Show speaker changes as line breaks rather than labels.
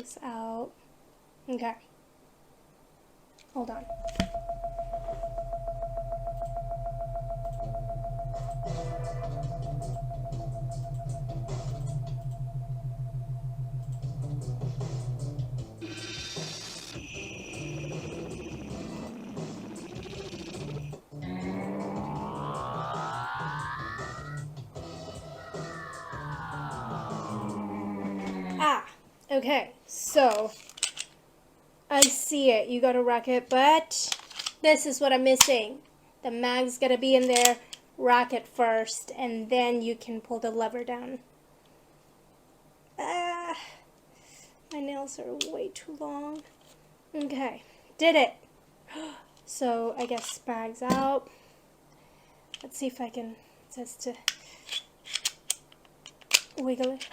mags out. Okay. Hold on. Ah, okay, so I see it. You got a rocket, but this is what I'm missing. The mag's gotta be in there, rocket first, and then you can pull the lever down. Ah, my nails are way too long. Okay, did it. So I guess bags out. Let's see if I can, it says to wiggle it.